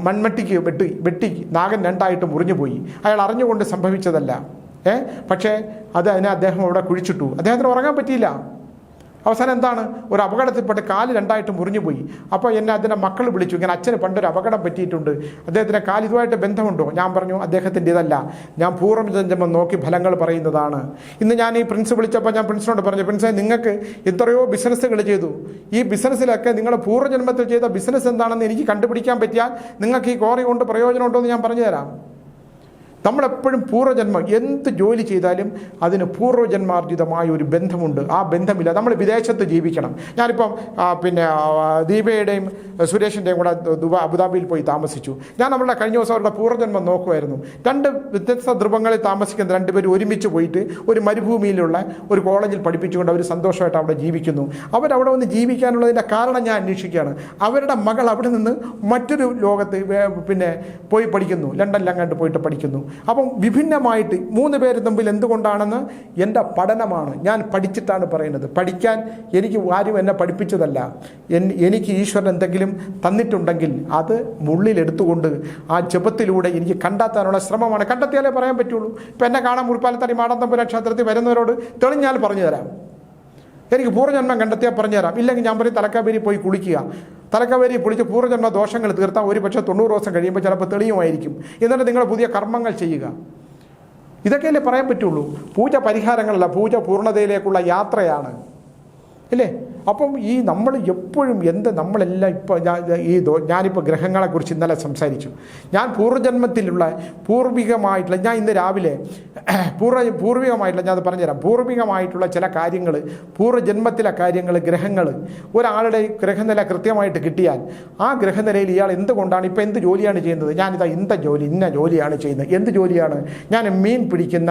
മൺമട്ടിക്ക് വെട്ടി നാഗൻ 2ആയിട്ട് മുറിഞ്ഞുപോയി. അയാൾ അറിഞ്ഞുകൊണ്ട് സംഭവിച്ചതല്ല. പക്ഷേ അതിനെ അദ്ദേഹം അവിടെ കുഴിച്ചിട്ടു. അദ്ദേഹത്തിന് ഉറങ്ങാൻ പറ്റിയില്ല. അവസാനം എന്താണ്? ഒരു അപകടത്തിൽപ്പെട്ട് കാല് 2ആയിട്ട് മുറിഞ്ഞുപോയി. അപ്പോൾ എന്നെ അതിൻ്റെ മക്കൾ വിളിച്ചു, ഇങ്ങനെ അച്ഛന് പണ്ടൊരു അപകടം പറ്റിയിട്ടുണ്ട്, അദ്ദേഹത്തിൻ്റെ കാല് ഇതുമായിട്ട് ബന്ധമുണ്ടോ? ഞാൻ പറഞ്ഞു അദ്ദേഹത്തിൻ്റെ ഇതല്ല, ഞാൻ പൂർവ്വജന്മം നോക്കി ഫലങ്ങൾ പറയുന്നതാണ്. ഇന്ന് ഞാൻ ഈ പ്രിൻസ് വിളിച്ചപ്പോൾ ഞാൻ പ്രിൻസിനോട് പറഞ്ഞു, പ്രിൻസേ നിങ്ങൾക്ക് എത്രയോ ബിസിനസ്സുകൾ ചെയ്തു, ഈ ബിസിനസ്സിലൊക്കെ നിങ്ങൾ പൂർവ്വജന്മത്തിൽ ചെയ്ത ബിസിനസ് എന്താണെന്ന് എനിക്ക് കണ്ടുപിടിക്കാൻ പറ്റിയാൽ നിങ്ങൾക്ക് ഈ കോറി കൊണ്ട് പ്രയോജനമുണ്ടോ എന്ന് ഞാൻ പറഞ്ഞു തരാം. നമ്മളെപ്പോഴും പൂർവ്വജന്മം എന്ത് ജോലി ചെയ്താലും അതിന് പൂർവ്വജന്മാർജിതമായ ഒരു ബന്ധമുണ്ട്. ആ ബന്ധമില്ല. നമ്മൾ വിദേശത്ത് ജീവിക്കണം. ഞാനിപ്പം ദീപയുടെയും സുരേഷിൻ്റെയും കൂടെ അബുദാബിയിൽ പോയി താമസിച്ചു. ഞാൻ നമ്മളുടെ കഴിഞ്ഞ ദിവസം അവരുടെ പൂർവ്വജന്മം നോക്കുമായിരുന്നു. 2 വ്യത്യസ്ത ധ്രുവങ്ങളിൽ താമസിക്കുന്ന 2 പേര് ഒരുമിച്ച് പോയിട്ട് ഒരു മരുഭൂമിയിലുള്ള ഒരു കോളേജിൽ പഠിപ്പിച്ചുകൊണ്ട് അവർ സന്തോഷമായിട്ട് അവിടെ ജീവിക്കുന്നു. അവരവിടെ വന്ന് ജീവിക്കാനുള്ളതിൻ്റെ കാരണം ഞാൻ അന്വേഷിക്കുകയാണ്. അവരുടെ മകൾ അവിടെ നിന്ന് മറ്റൊരു ലോകത്ത് പോയി പഠിക്കുന്നു, ലണ്ടനിലങ്ങാണ്ട് പോയിട്ട് പഠിക്കുന്നു. അപ്പം വിഭിന്നമായിട്ട് 3 പേര് തമ്മിൽ എന്തുകൊണ്ടാണെന്ന് എൻ്റെ പഠനമാണ്, ഞാൻ പഠിച്ചിട്ടാണ് പറയുന്നത്. പഠിക്കാൻ എനിക്ക് ആരും എന്നെ പഠിപ്പിച്ചതല്ല. എനിക്ക് ഈശ്വരൻ എന്തെങ്കിലും തന്നിട്ടുണ്ടെങ്കിൽ അത് മുള്ളിലെടുത്തുകൊണ്ട് ആ ജപത്തിലൂടെ എനിക്ക് കണ്ടെത്താനുള്ള ശ്രമമാണ്. കണ്ടെത്തിയാലേ പറയാൻ പറ്റുള്ളൂ. ഇപ്പം എന്നെ കാണാൻ മുറിപ്പാലത്തടി മാടത്തമ്പുര ക്ഷേത്രത്തിൽ വരുന്നവരോട് തെളിഞ്ഞാൽ പറഞ്ഞു തരാം. എനിക്ക് പൂർവ്വജന്മം കണ്ടെത്തിയാൽ പറഞ്ഞു തരാം. ഇല്ലെങ്കിൽ ഞാൻ പറയും തലക്കാവേരി പോയി കുളിക്കുക. തലക്കാവേരി പൊളിച്ച് പൂർവ്വജന്മ ദോഷങ്ങൾ തീർത്താൽ ഒരു പക്ഷേ 90 ദിവസം കഴിയുമ്പോൾ ചിലപ്പോൾ തെളിയുമായിരിക്കും. എന്നിട്ട് നിങ്ങൾ പുതിയ കർമ്മങ്ങൾ ചെയ്യുക. ഇതൊക്കെയല്ലേ പറയാൻ പറ്റുള്ളൂ. പൂജ പരിഹാരങ്ങളല്ല, പൂജ പൂർണ്ണതയിലേക്കുള്ള യാത്രയാണ്, അല്ലേ? അപ്പം ഈ നമ്മൾ എപ്പോഴും നമ്മളെല്ലാം ഇപ്പോൾ ഞാനിപ്പോൾ ഗ്രഹങ്ങളെക്കുറിച്ച് ഇന്നലെ സംസാരിച്ചു. ഞാൻ പൂർവ്വജന്മത്തിലുള്ള പൂർവികമായിട്ടുള്ള, ഞാൻ ഇന്ന് രാവിലെ പൂർവികമായിട്ടുള്ള, ഞാൻ അത് പറഞ്ഞുതരാം, പൂർവികമായിട്ടുള്ള ചില കാര്യങ്ങൾ, പൂർവ്വജന്മത്തിലെ കാര്യങ്ങൾ, ഗ്രഹങ്ങൾ, ഒരാളുടെ ഗ്രഹനില കൃത്യമായിട്ട് കിട്ടിയാൽ ആ ഗ്രഹനിലയിൽ ഇയാൾ എന്തുകൊണ്ടാണ് ഇപ്പോൾ എന്ത് ജോലിയാണ് ചെയ്യുന്നത്, ഞാനിതാ ഇന്ന ജോലിയാണ് ചെയ്യുന്നത്, എന്ത് ജോലിയാണ്, ഞാൻ മീൻ പിടിക്കുന്ന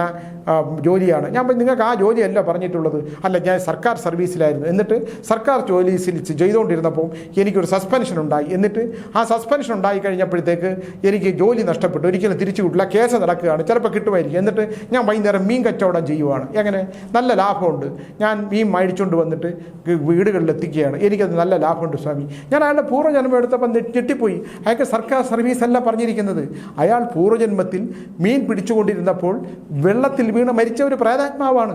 ജോലിയാണ്. ഞാൻ നിങ്ങൾക്ക് ആ ജോലിയല്ല പറഞ്ഞിട്ടുള്ളത്. അല്ല, ഞാൻ സർക്കാർ സർവീസിലായിരുന്നു, എന്നിട്ട് സർക്കാർ ജോലി ചെയ്തുകൊണ്ടിരുന്നപ്പോൾ എനിക്കൊരു സസ്പെൻഷൻ ഉണ്ടായി. എന്നിട്ട് ആ സസ്പെൻഷൻ ഉണ്ടായി കഴിഞ്ഞപ്പോഴത്തേക്ക് എനിക്ക് ജോലി നഷ്ടപ്പെട്ടു. ഒരിക്കലും തിരിച്ചു കിട്ടില്ല, കേസ് നടക്കുകയാണ്, ചിലപ്പോൾ കിട്ടുമായിരിക്കും. എന്നിട്ട് ഞാൻ വൈകുന്നേരം മീൻ കച്ചവടം ചെയ്യുവാണ്. എങ്ങനെ? നല്ല ലാഭമുണ്ട്. ഞാൻ മീൻ മേടിച്ചുകൊണ്ട് വന്നിട്ട് വീടുകളിൽ എത്തിക്കുകയാണ്. എനിക്കത് നല്ല ലാഭമുണ്ട് സ്വാമി. ഞാൻ അയാളുടെ പൂർവ്വജന്മം എടുത്തപ്പോൾ ഞെട്ടിപ്പോയി. അയാൾക്ക് സർക്കാർ സർവീസ് അല്ല പറഞ്ഞിരിക്കുന്നത്. അയാൾ പൂർവ്വജന്മത്തിൽ മീൻ പിടിച്ചുകൊണ്ടിരുന്നപ്പോൾ വെള്ളത്തിൽ വീണ് മരിച്ച ഒരു പ്രേതാത്മാവാണ്.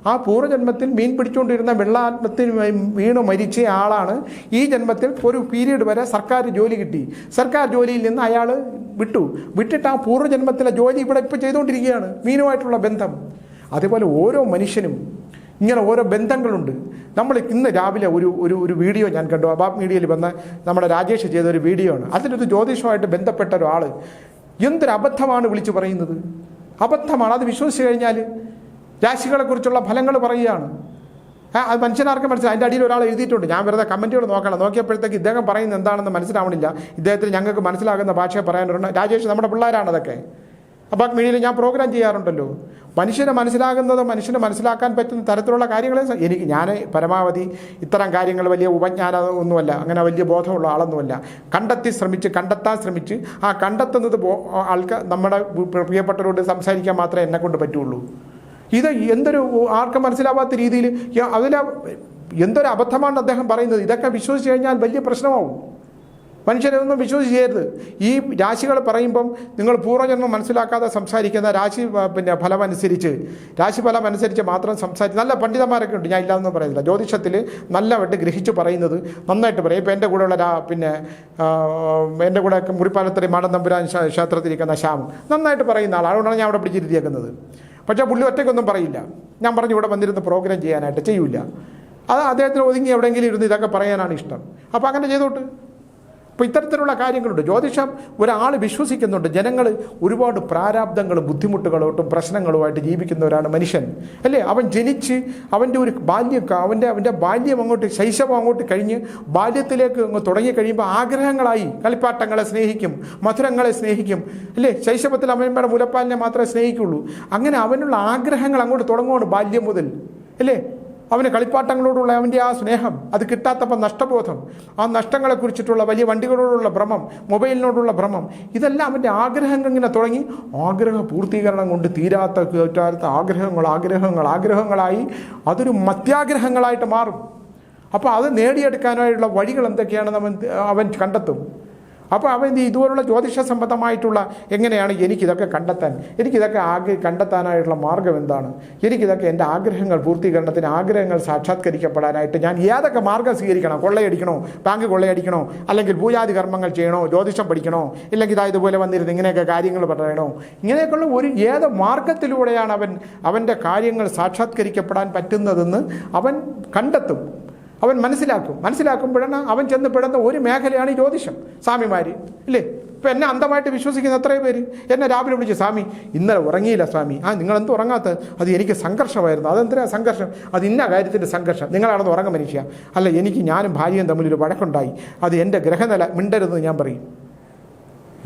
ആ പൂർവ്വജന്മത്തിൽ മീൻ പിടിച്ചുകൊണ്ടിരുന്ന വെള്ളത്തിൽ വീണ് മരിച്ച ആളാണ് ഈ ജന്മത്തിൽ ഒരു പീരീഡ് വരെ സർക്കാർ ജോലി കിട്ടി. സർക്കാർ ജോലിയിൽ നിന്ന് അയാൾ വിട്ടിട്ട് ആ പൂർവ്വജന്മത്തിലെ ജോലി ഇവിടെ ഇപ്പോൾ ചെയ്തുകൊണ്ടിരിക്കുകയാണ്, മീനുമായിട്ടുള്ള ബന്ധം. അതേപോലെ ഓരോ മനുഷ്യനും ഇങ്ങനെ ഓരോ ബന്ധങ്ങളുണ്ട്. നമ്മൾ ഇന്ന് രാവിലെ ഒരു വീഡിയോ ഞാൻ കണ്ടു. അബാബ് മീഡിയയിൽ വന്ന നമ്മുടെ രാജേഷ് ചെയ്ത ഒരു വീഡിയോ ആണ്. അതിലൊരു ജ്യോതിഷമായിട്ട് ബന്ധപ്പെട്ട ഒരാൾ എന്തൊരു അബദ്ധമാണ് വിളിച്ചു പറയുന്നത്. അബദ്ധമാണ്. അത് വിശ്വസിച്ച് കഴിഞ്ഞാൽ രാശികളെക്കുറിച്ചുള്ള ഫലങ്ങൾ പറയുകയാണ്. അത് മനുഷ്യനാർക്കും മനസ്സിലായി. അതിൻ്റെ അടിയിൽ ഒരാൾ എഴുതിയിട്ടുണ്ട്. ഞാൻ വെറുതെ കമൻറ്റുകൾ നോക്കിയപ്പോഴത്തേക്ക് ഇദ്ദേഹം പറയുന്നത് എന്താണെന്ന് മനസ്സിലാവണില്ല. ഇദ്ദേഹത്തിന് ഞങ്ങൾക്ക് മനസ്സിലാകുന്ന ഭാഷയെ പറയാനുണ്ട്. രാജേഷ് നമ്മുടെ പിള്ളേരാണ് അതൊക്കെ. അപ്പോൾ മീഡിയയിൽ ഞാൻ പ്രോഗ്രാം ചെയ്യാറുണ്ടല്ലോ. മനുഷ്യനെ മനസ്സിലാക്കാൻ പറ്റുന്ന തരത്തിലുള്ള കാര്യങ്ങളെ ഞാൻ പരമാവധി ഇത്തരം കാര്യങ്ങൾ വലിയ ഉപജ്ഞാനം ഒന്നുമല്ല, അങ്ങനെ വലിയ ബോധമുള്ള ആളൊന്നുമല്ല. കണ്ടെത്താൻ ശ്രമിച്ച് ആ കണ്ടെത്തുന്നത് നമ്മുടെ പ്രിയപ്പെട്ടവരോട് സംസാരിക്കാൻ മാത്രമേ എന്നെക്കൊണ്ട് പറ്റുള്ളൂ. ഇത് ആർക്കും മനസ്സിലാവാത്ത രീതിയിൽ എന്തൊരു അബദ്ധമാണ് അദ്ദേഹം പറയുന്നത്. ഇതൊക്കെ വിശ്വസിച്ച് കഴിഞ്ഞാൽ വലിയ പ്രശ്നമാവും. മനുഷ്യരൊന്നും വിശ്വസിച്ച് ഈ രാശികൾ പറയുമ്പം നിങ്ങൾ പൂർവ്വജന്മം മനസ്സിലാക്കാതെ സംസാരിക്കുന്ന രാശിഫലം അനുസരിച്ച് മാത്രം സംസാരിച്ച് നല്ല പണ്ഡിതന്മാരൊക്കെ ഉണ്ട്, ഞാൻ ഇല്ലാതെന്ന് പറയുന്നില്ല. ജ്യോതിഷത്തിൽ നല്ലവട്ട് ഗ്രഹിച്ച് പറയുന്നത് നന്നായിട്ട് പറയും. ഇപ്പോൾ എൻ്റെ കൂടെയുള്ള എൻ്റെ കൂടെ മുറിപ്പാലത്തറി മാടൻ തമ്പുരാൻ ക്ഷേത്രത്തിലിരിക്കുന്ന ശ്യാം നന്നായിട്ട് പറയുന്ന ആളാണ്. അതുകൊണ്ടാണ് ഞാൻ അവിടെ പിടിച്ചിരുത്തിയേക്കുന്നത്. പക്ഷേ പുള്ളി ഒറ്റയ്ക്കൊന്നും പറയില്ല. ഞാൻ പറഞ്ഞു ഇവിടെ വന്നിരുന്ന് പ്രോഗ്രാം ചെയ്യാനായിട്ട് ചെയ്യൂല. അത് അദ്ദേഹത്തിന് ഒതുങ്ങി എവിടെയെങ്കിലും ഇരുന്ന് ഇതൊക്കെ പറയാനാണ് ഇഷ്ടം. അപ്പോൾ അങ്ങനെ ചെയ്തോട്ട്. അപ്പോൾ ഇത്തരത്തിലുള്ള കാര്യങ്ങളുണ്ട്. ജ്യോതിഷം ഒരാൾ വിശ്വസിക്കുന്നുണ്ട്. ജനങ്ങൾ ഒരുപാട് പ്രാരാബ്ദങ്ങളും ബുദ്ധിമുട്ടുകളോട്ടും പ്രശ്നങ്ങളുമായിട്ട് ജീവിക്കുന്നവരാണ് മനുഷ്യൻ, അല്ലേ? അവൻ ജനിച്ച് അവൻ്റെ ഒരു അവൻ്റെ ബാല്യം അങ്ങോട്ട്, ശൈശവം അങ്ങോട്ട് കഴിഞ്ഞ് ബാല്യത്തിലേക്ക് അങ്ങ് തുടങ്ങിക്കഴിയുമ്പോൾ ആഗ്രഹങ്ങളായി. കളിപ്പാട്ടങ്ങളെ സ്നേഹിക്കും, മധുരങ്ങളെ സ്നേഹിക്കും, അല്ലേ? ശൈശവത്തിൽ അമ്മയുടെ മുലപ്പാലിനെ മാത്രമേ സ്നേഹിക്കുള്ളൂ. അങ്ങനെ അവനുള്ള ആഗ്രഹങ്ങൾ അങ്ങോട്ട് തുടങ്ങുകയാണ് ബാല്യം മുതൽ, അല്ലേ? അവന് കളിപ്പാട്ടങ്ങളോടുള്ള അവൻ്റെ ആ സ്നേഹം, അത് കിട്ടാത്തപ്പോൾ നഷ്ടബോധം, ആ നഷ്ടങ്ങളെക്കുറിച്ചിട്ടുള്ള വലിയ വണ്ടികളോടുള്ള ഭ്രമം, മൊബൈലിനോടുള്ള ഭ്രമം, ഇതെല്ലാം അവൻ്റെ ആഗ്രഹങ്ങൾ ഇങ്ങനെ തുടങ്ങി ആഗ്രഹ പൂർത്തീകരണം കൊണ്ട് തീരാത്ത ആഗ്രഹങ്ങളായി അതൊരു മത്യാഗ്രഹങ്ങളായിട്ട് മാറും. അപ്പോൾ അത് നേടിയെടുക്കാനായുള്ള വഴികൾ എന്തൊക്കെയാണെന്ന് അവൻ കണ്ടെത്തും. അപ്പോൾ അവൻ ഇതുപോലുള്ള ജ്യോതിഷ സംബന്ധമായിട്ടുള്ള എങ്ങനെയാണ് എനിക്കിതൊക്കെ കണ്ടെത്താനായിട്ടുള്ള മാർഗം എന്താണ്, എനിക്കിതൊക്കെ എൻ്റെ ആഗ്രഹങ്ങൾ പൂർത്തീകരണത്തിന്, ആഗ്രഹങ്ങൾ സാക്ഷാത്കരിക്കപ്പെടാനായിട്ട് ഞാൻ ഏതൊക്കെ മാർഗം സ്വീകരിക്കണം? കൊള്ളയടിക്കണോ? ബാങ്ക് കൊള്ളയടിക്കണോ? അല്ലെങ്കിൽ പൂജാതി കർമ്മങ്ങൾ ചെയ്യണോ? ജ്യോതിഷം പഠിക്കണോ? ഇല്ലെങ്കിൽ ഇതുപോലെ വന്നിരുന്ന് ഇങ്ങനെയൊക്കെ കാര്യങ്ങൾ പറയണോ? ഇങ്ങനെയൊക്കെയുള്ള ഏത് മാർഗത്തിലൂടെയാണ് അവൻ്റെ കാര്യങ്ങൾ സാക്ഷാത്കരിക്കപ്പെടാൻ പറ്റുന്നതെന്ന് അവൻ കണ്ടെത്തും, അവൻ മനസ്സിലാക്കുമ്പോഴാണ് അവൻ ചെന്ന് പെടുന്ന ഒരു മേഖലയാണ് ഈ ജ്യോതിഷം. സ്വാമിമാർ ഇല്ലേ, ഇപ്പം എന്നെ അന്ധമായിട്ട് വിശ്വസിക്കുന്ന എത്രയോ പേര് എന്നെ രാവിലെ വിളിച്ച്, സ്വാമി ഇന്നലെ ഉറങ്ങിയില്ല സ്വാമി. നിങ്ങളെന്ത് ഉറങ്ങാത്തത്? അത് എനിക്ക് സംഘർഷമായിരുന്നു. അതെന്തിനാ സംഘർഷം? അത് ഇന്ന കാര്യത്തിൻ്റെ സംഘർഷം. നിങ്ങളാണെന്ന് ഉറങ്ങ മനുഷ്യ. അല്ല, ഞാനും ഭാര്യയും തമ്മിലൊരു വഴക്കുണ്ടായി, അത് എൻ്റെ ഗ്രഹനില, മിണ്ടരുതെന്ന് ഞാൻ പറയും.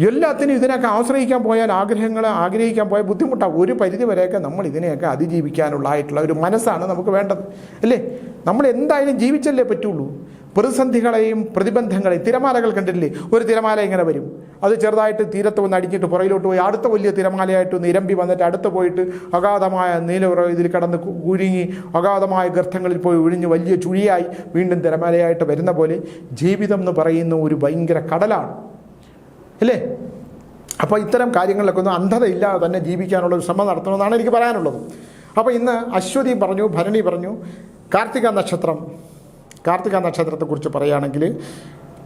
എല്ലാത്തിനും ഇതിനൊക്കെ ആഗ്രഹിക്കാൻ പോയ ബുദ്ധിമുട്ടാണ്. ഒരു പരിധി വരെയൊക്കെ നമ്മൾ ഇതിനെയൊക്കെ അതിജീവിക്കാനുള്ളതായിട്ടുള്ള ഒരു മനസ്സാണ് നമുക്ക് വേണ്ടത്, അല്ലേ? നമ്മൾ എന്തായാലും ജീവിച്ചല്ലേ പറ്റുള്ളൂ. പ്രതിസന്ധികളെയും പ്രതിബന്ധങ്ങളെയും, തിരമാലകൾ കണ്ടില്ലേ? ഒരു തിരമാല ഇങ്ങനെ വരും, അത് ചെറുതായിട്ട് തീരത്ത് വന്ന് അടിച്ചിട്ട് പുറയിലോട്ട് പോയി അടുത്ത വലിയ തിരമാലയായിട്ട് നിരമ്പി വന്നിട്ട് അടുത്ത് പോയിട്ട് അഗാധമായ ഇതിൽ കടന്ന് കുരുങ്ങി അഗാധമായ ഗർത്തങ്ങളിൽ പോയി ഒഴിഞ്ഞ് വലിയ ചുഴിയായി വീണ്ടും തിരമാലയായിട്ട് വരുന്ന പോലെ ജീവിതം എന്ന് പറയുന്ന ഒരു ഭയങ്കര കടലാണ്, അല്ലേ? അപ്പോൾ ഇത്തരം കാര്യങ്ങളിലൊക്കെ ഒന്ന് അന്ധതയില്ലാതെ തന്നെ ജീവിക്കാനുള്ള ഒരു ശ്രമം നടത്തണമെന്നാണ് എനിക്ക് പറയാനുള്ളത്. അപ്പോൾ ഇന്ന് അശ്വതി പറഞ്ഞു, ഭരണി പറഞ്ഞു, കാർത്തിക നക്ഷത്രത്തെക്കുറിച്ച് പറയുകയാണെങ്കിൽ,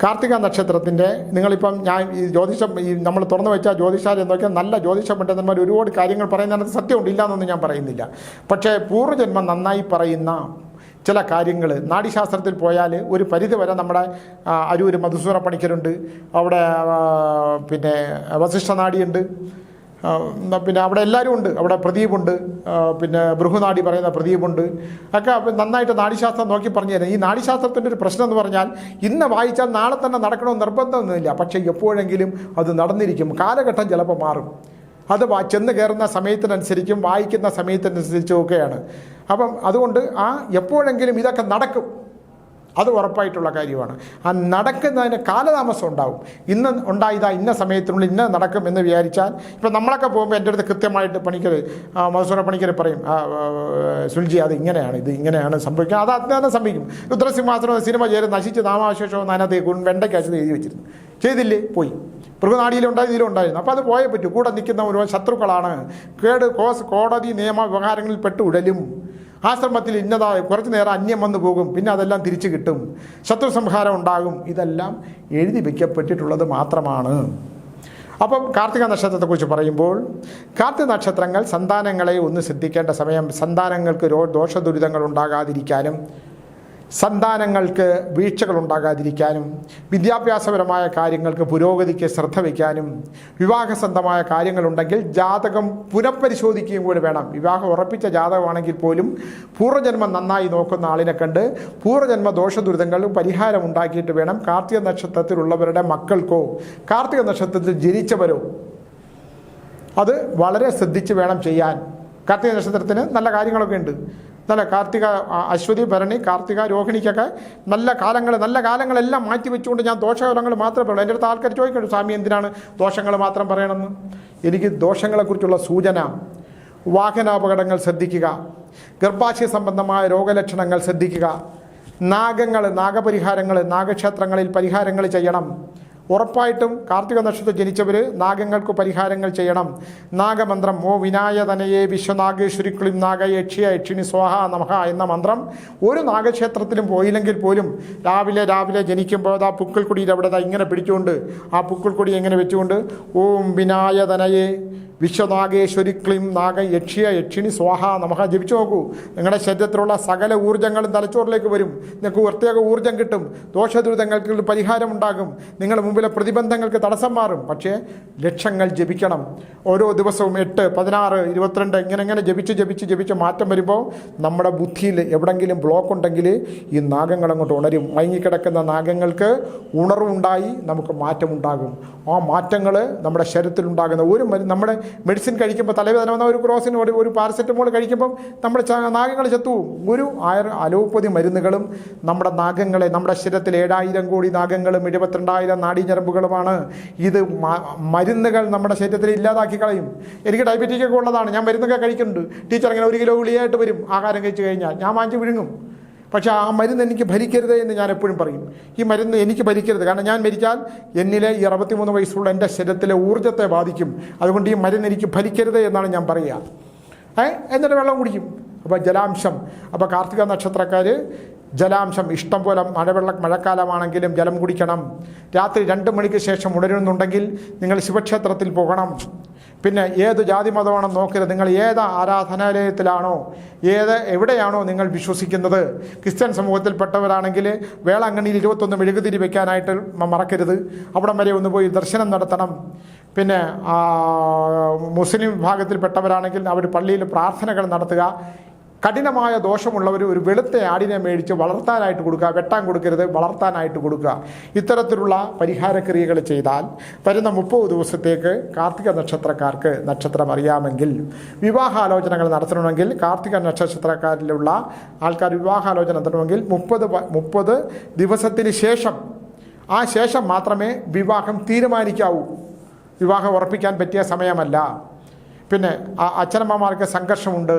കാർത്തിക നക്ഷത്രത്തിൻ്റെ നിങ്ങളിപ്പം ഞാൻ ഈ ജ്യോതിഷം നമ്മൾ തുറന്നു വെച്ചാൽ ജ്യോതിഷാലയം നോക്കിയാൽ നല്ല ജ്യോതിഷ പണ്ഡിതന്മാർ ഒരുപാട് കാര്യങ്ങൾ പറയുന്നതിനകത്ത് സത്യമുണ്ട്, ഇല്ലയെന്നൊന്നും ഞാൻ പറയുന്നില്ല. പക്ഷേ പൂർവ്വജന്മം നന്നായി പറയുന്ന ചില കാര്യങ്ങൾ നാഡീശാസ്ത്രത്തിൽ പോയാൽ ഒരു പരിധി വരെ നമ്മുടെ അരൂർ മധുസൂദന പണിക്കരുണ്ട്, അവിടെ പിന്നെ വസിഷ്ഠനാടിയുണ്ട്, പിന്നെ അവിടെ എല്ലാവരും ഉണ്ട്, അവിടെ പ്രദീപുണ്ട്, പിന്നെ ബൃഹുനാടി പറയുന്ന പ്രദീപുണ്ട് ഒക്കെ നന്നായിട്ട് നാഡീശാസ്ത്രം നോക്കി പറഞ്ഞു തരാം. ഈ നാഡീശാസ്ത്രത്തിൻ്റെ ഒരു പ്രശ്നം എന്ന് പറഞ്ഞാൽ ഇന്ന് വായിച്ചാൽ നാളെ തന്നെ നടക്കണമെന്ന് നിർബന്ധമൊന്നുമില്ല, പക്ഷേ എപ്പോഴെങ്കിലും അത് നടന്നിരിക്കും. കാലഘട്ടം ചിലപ്പോൾ മാറും. അത് ചെന്ന് കയറുന്ന സമയത്തിനനുസരിച്ചും വായിക്കുന്ന സമയത്തിനനുസരിച്ചും ഒക്കെയാണ്. അപ്പം അതുകൊണ്ട് എപ്പോഴെങ്കിലും ഇതൊക്കെ നടക്കും. അത് ഉറപ്പായിട്ടുള്ള കാര്യമാണ്. ആ നടക്കുന്നതിന് കാലതാമസം ഉണ്ടാവും. ഇന്ന് ഉണ്ടായതാ ഇന്ന സമയത്തിനുള്ളിൽ ഇന്ന നടക്കും എന്ന് വിചാരിച്ചാൽ, ഇപ്പം നമ്മളൊക്കെ പോകുമ്പോൾ എൻ്റെ അടുത്ത് കൃത്യമായിട്ട് പണിക്കർ മധുസൂദന പണിക്കർ പറയും, സുൽജി അത് ഇങ്ങനെയാണ്, ഇത് ഇങ്ങനെയാണ് സംഭവിക്കുക, അത് അജ്ഞാനം സംഭവിക്കും. രുദ്രസിംഹാസനം സിനിമ ചെയ്ത് നശിച്ച് നാമാവശേഷവും അതിനകത്ത് വെണ്ടയ്ക്കകത്ത് എഴുതി വെച്ചിരുന്നു. ചെയ്തില്ലേ? പോയി. മൃഗനാടിയിലുണ്ടായി, ഇതിലുണ്ടായിരുന്നു. അപ്പോൾ അത് പോയേ പറ്റൂ. കൂടെ നിൽക്കുന്ന ഒരു ശത്രുക്കളാണ്. കോടതി നിയമ വ്യവഹാരങ്ങളിൽ പെട്ട് ഉടലും. ആശ്രമത്തിൽ ഇന്നതായ കുറച്ച് നേരം അന്യം വന്നു പോകും, പിന്നെ അതെല്ലാം തിരിച്ചു കിട്ടും, ശത്രു സംഹാരം ഉണ്ടാകും. ഇതെല്ലാം എഴുതി വയ്ക്കപ്പെട്ടിട്ടുള്ളത് മാത്രമാണ്. അപ്പം കാർത്തിക നക്ഷത്രത്തെക്കുറിച്ച് പറയുമ്പോൾ, കാർത്തിക നക്ഷത്രങ്ങൾ സന്താനങ്ങളെ ഒന്ന് ശ്രദ്ധിക്കേണ്ട സമയം. സന്താനങ്ങൾക്ക് ദോഷദുരിതങ്ങൾ ഉണ്ടാകാതിരിക്കാനും സന്താനങ്ങൾക്ക് വീഴ്ചകൾ ഉണ്ടാകാതിരിക്കാനും വിദ്യാഭ്യാസപരമായ കാര്യങ്ങൾക്ക് പുരോഗതിക്ക് ശ്രദ്ധ വയ്ക്കാനും വിവാഹസംബന്ധമായ കാര്യങ്ങളുണ്ടെങ്കിൽ ജാതകം പുനഃപരിശോധിക്കുകയും കൂടി വേണം. വിവാഹം ഉറപ്പിച്ച ജാതകമാണെങ്കിൽ പോലും പൂർവ്വജന്മം നന്നായി നോക്കുന്ന ആളിനെ കണ്ട് പൂർവ്വജന്മ ദോഷദുരിതങ്ങൾക്ക് പരിഹാരം ഉണ്ടാക്കിയിട്ട് വേണം കാർത്തിക നക്ഷത്രത്തിലുള്ളവരുടെ മക്കൾക്കോ കാർത്തിക നക്ഷത്രത്തിൽ ജനിച്ചവരോ അത് വളരെ ശ്രദ്ധിച്ച് വേണം ചെയ്യാൻ. കാർത്തിക നക്ഷത്രത്തിന് നല്ല കാര്യങ്ങളൊക്കെ ഉണ്ട്. നല്ല കാർത്തിക, അശ്വതി, ഭരണി, കാർത്തിക, രോഹിണിക്കൊക്കെ നല്ല കാലങ്ങളെല്ലാം മാറ്റി വെച്ചുകൊണ്ട് ഞാൻ ദോഷകാലങ്ങൾ മാത്രമേ പറയൂ. എൻ്റെ അടുത്ത് ആൾക്കാർ ചോദിക്കുന്നുണ്ട്, സ്വാമി എന്തിനാണ് ദോഷങ്ങൾ മാത്രം പറയണമെന്ന്? എനിക്ക് ദോഷങ്ങളെക്കുറിച്ചുള്ള സൂചന, വാഹനാപകടങ്ങൾ ശ്രദ്ധിക്കുക, ഗർഭാശയ സംബന്ധമായ രോഗലക്ഷണങ്ങൾ ശ്രദ്ധിക്കുക, നാഗപരിഹാരങ്ങൾ, നാഗക്ഷേത്രങ്ങളിൽ പരിഹാരങ്ങൾ ചെയ്യണം. ഉറപ്പായിട്ടും കാർത്തിക നക്ഷത്രത്തിൽ ജനിച്ചവർ നാഗങ്ങൾക്ക് പരിഹാരങ്ങൾ ചെയ്യണം. നാഗമന്ത്രം ഓ വിനായതനയെ വിശ്വനാഗേശ്വരി ക്ലിം നാഗ യക്ഷിയ യക്ഷിണി സ്വാഹ നമഃ എന്ന മന്ത്രം ഒരു നാഗക്ഷേത്രത്തിലും പോയില്ലെങ്കിൽ പോലും രാവിലെ ജനിക്കുമ്പോൾ ആ പുക്കിൾക്കൊടിയിൽ അവിടെ ഇങ്ങനെ പിടിച്ചുകൊണ്ട് ആ പുക്കിൾക്കൊടി എങ്ങനെ വെച്ചുകൊണ്ട് ഓം വിനായതനയെ വിശ്വനാഗേശ്വരി ക്ലിം നാഗ യക്ഷിയ യക്ഷിണി സ്വാഹ നമഃ ജപിച്ചു നോക്കൂ. നിങ്ങളുടെ ശരീരത്തിലുള്ള സകല ഊർജ്ജങ്ങളും തലച്ചോറിലേക്ക് വരും. നിങ്ങൾക്ക് പ്രത്യേക ഊർജ്ജം കിട്ടും. ദോഷദുരിതങ്ങൾക്ക് പരിഹാരം ഉണ്ടാകും. നിങ്ങളുടെ മുമ്പിലെ പ്രതിബന്ധങ്ങൾക്ക് തടസ്സം മാറും. പക്ഷേ ലക്ഷങ്ങൾ ജപിക്കണം. ഓരോ ദിവസവും 8, 16, 22 ഇങ്ങനെ ജപിച്ച് മാറ്റം വരുമ്പോൾ നമ്മുടെ ബുദ്ധിയിൽ എവിടെങ്കിലും ബ്ലോക്ക് ഉണ്ടെങ്കിൽ ഈ നാഗങ്ങൾ അങ്ങോട്ട് ഉണരും. മയങ്ങിക്കിടക്കുന്ന നാഗങ്ങൾക്ക് ഉണർവുണ്ടായി നമുക്ക് മാറ്റമുണ്ടാകും. ആ മാറ്റങ്ങൾ നമ്മുടെ ശരീരത്തിലുണ്ടാകുന്ന നമ്മുടെ മെഡിസിൻ കഴിക്കുമ്പോൾ തലവേദന വന്ന ഒരു ക്രോസിന് ഒരു പാരസെറ്റമോൾ കഴിക്കുമ്പം നമ്മുടെ നാഗങ്ങൾ ചത്തുവും. ഒരു അലോപ്പതി മരുന്നുകളും നമ്മുടെ നാഗങ്ങളെ, നമ്മുടെ ശരീരത്തിൽ 7,000 കോടി നാഗങ്ങളും 72,000 നാഡീഞരമ്പുകളുമാണ്. ഇത് മരുന്നുകൾ നമ്മുടെ ശരീരത്തിൽ ഇല്ലാതാക്കി കളയും. എനിക്ക് ഡയബറ്റിക് ഒക്കെ ഉള്ളതാണ്, ഞാൻ മരുന്നൊക്കെ കഴിക്കുന്നുണ്ട്. ടീച്ചർ അങ്ങനെ 1 കിലോ ഗുളിയായിട്ട് വരും ആഹാരം കഴിച്ചു കഴിഞ്ഞാൽ. ഞാൻ വാങ്ങിച്ച് വിഴുങ്ങും. പക്ഷേ ആ മരുന്ന് എനിക്ക് ഭരിക്കരുത് എന്ന് ഞാൻ എപ്പോഴും പറയും. ഈ മരുന്ന് എനിക്ക് ഭരിക്കരുത്, കാരണം ഞാൻ മരിച്ചാൽ എന്നിലെ ഈ 63 വയസ്സുള്ള എൻ്റെ ശരീരത്തിലെ ഊർജ്ജത്തെ ബാധിക്കും. അതുകൊണ്ട് ഈ മരുന്ന് എനിക്ക് ഭരിക്കരുത് എന്നാണ് ഞാൻ പറയുക. എന്നിട്ട് വെള്ളം കുടിക്കും. അപ്പോൾ ജലാംശം, അപ്പോൾ കാർത്തിക നക്ഷത്രക്കാർ ജലാംശം ഇഷ്ടം പോലെ, മഴക്കാലമാണെങ്കിലും ജലം കുടിക്കണം. രാത്രി 2 മണിക്ക് ശേഷം ഉണരുന്നുണ്ടെങ്കിൽ നിങ്ങൾ ശിവക്ഷേത്രത്തിൽ പോകണം. പിന്നെ ഏത് ജാതി മതമാണെന്ന് നോക്കരുത്. നിങ്ങൾ ഏത് ആരാധനാലയത്തിലാണോ, എവിടെയാണോ നിങ്ങൾ വിശ്വസിക്കുന്നത്. ക്രിസ്ത്യൻ സമൂഹത്തിൽപ്പെട്ടവരാണെങ്കിൽ വേളാങ്കണ്ണിയിൽ 21 മെഴുകുതിരി വെക്കാനായിട്ട് മറക്കരുത്. അവിടം വരെ ഒന്ന് പോയി ദർശനം നടത്തണം. പിന്നെ മുസ്ലിം വിഭാഗത്തിൽപ്പെട്ടവരാണെങ്കിൽ അവർ പള്ളിയിൽ പ്രാർത്ഥനകൾ നടത്തുക. കഠിനമായ ദോഷമുള്ളവർ ഒരു വെളുത്ത ആടിനെ മേടിച്ച് വളർത്താനായിട്ട് കൊടുക്കുക. വെട്ടാൻ കൊടുക്കരുത്, വളർത്താനായിട്ട് കൊടുക്കുക. ഇത്തരത്തിലുള്ള പരിഹാരക്രിയകൾ ചെയ്താൽ വരുന്ന 30 ദിവസത്തേക്ക് കാർത്തിക നക്ഷത്രക്കാർക്ക് നക്ഷത്രം അറിയാമെങ്കിൽ വിവാഹാലോചനകൾ നടത്തണമെങ്കിൽ, കാർത്തിക നക്ഷത്രക്കാരിലുള്ള ആൾക്കാർ വിവാഹാലോചന നടത്തണമെങ്കിൽ 30 ദിവസത്തിന് ശേഷം, ആ ശേഷം മാത്രമേ വിവാഹം തീരുമാനിക്കാവൂ. വിവാഹം ഉറപ്പിക്കാൻ പറ്റിയ സമയമല്ല. പിന്നെ അച്ഛനമ്മമാർക്ക് സംഘർഷമുണ്ട്.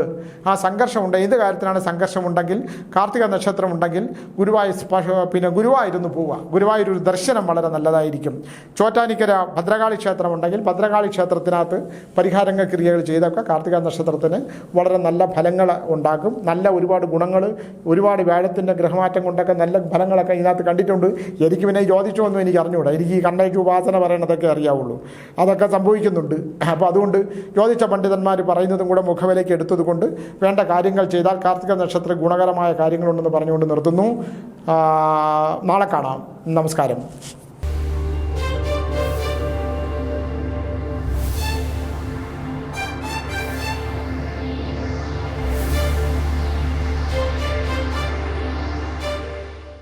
ആ സംഘർഷമുണ്ട്. ഏത് കാര്യത്തിലാണ് സംഘർഷമുണ്ടെങ്കിൽ, കാർത്തിക നക്ഷത്രമുണ്ടെങ്കിൽ ഗുരുവായൂരൊന്ന് പോവുക. ഗുരുവായൂർ ഒരു ദർശനം വളരെ നല്ലതായിരിക്കും. ചോറ്റാനിക്കര ഭദ്രകാളി ക്ഷേത്രമുണ്ടെങ്കിൽ ഭദ്രകാളി ക്ഷേത്രത്തിനകത്ത് പരിഹാരങ്ങൾ ക്രിയകൾ ചെയ്തൊക്കെ കാർത്തിക നക്ഷത്രത്തിന് വളരെ നല്ല ഫലങ്ങൾ ഉണ്ടാക്കും. നല്ല ഒരുപാട് ഗുണങ്ങൾ, ഒരുപാട് വ്യാഴത്തിൻ്റെ ഗ്രഹമാറ്റം കൊണ്ടൊക്കെ നല്ല ഫലങ്ങളൊക്കെ ഇതിനകത്ത് കണ്ടിട്ടുണ്ട്. എനിക്ക് പിന്നെ ജ്യോതിഷമൊന്നും എനിക്ക് അറിഞ്ഞുകൂടാ. എനിക്ക് ഈ കണ്ണയ്ക്ക് ഉപാസന പറയണതൊക്കെ അറിയാവുള്ളൂ. അതൊക്കെ സംഭവിക്കുന്നുണ്ട്. അപ്പോൾ അതുകൊണ്ട് പണ്ഡിതന്മാർ പറയുന്നതും കൂടെ മുഖവിലേക്ക് എടുത്തതുകൊണ്ട് വേണ്ട കാര്യങ്ങൾ ചെയ്താൽ കാർത്തിക നക്ഷത്ര ഗുണകരമായ കാര്യങ്ങളുണ്ടെന്ന് പറഞ്ഞുകൊണ്ട് നിർത്തുന്നു. നാളെ കാണാം. നമസ്കാരം.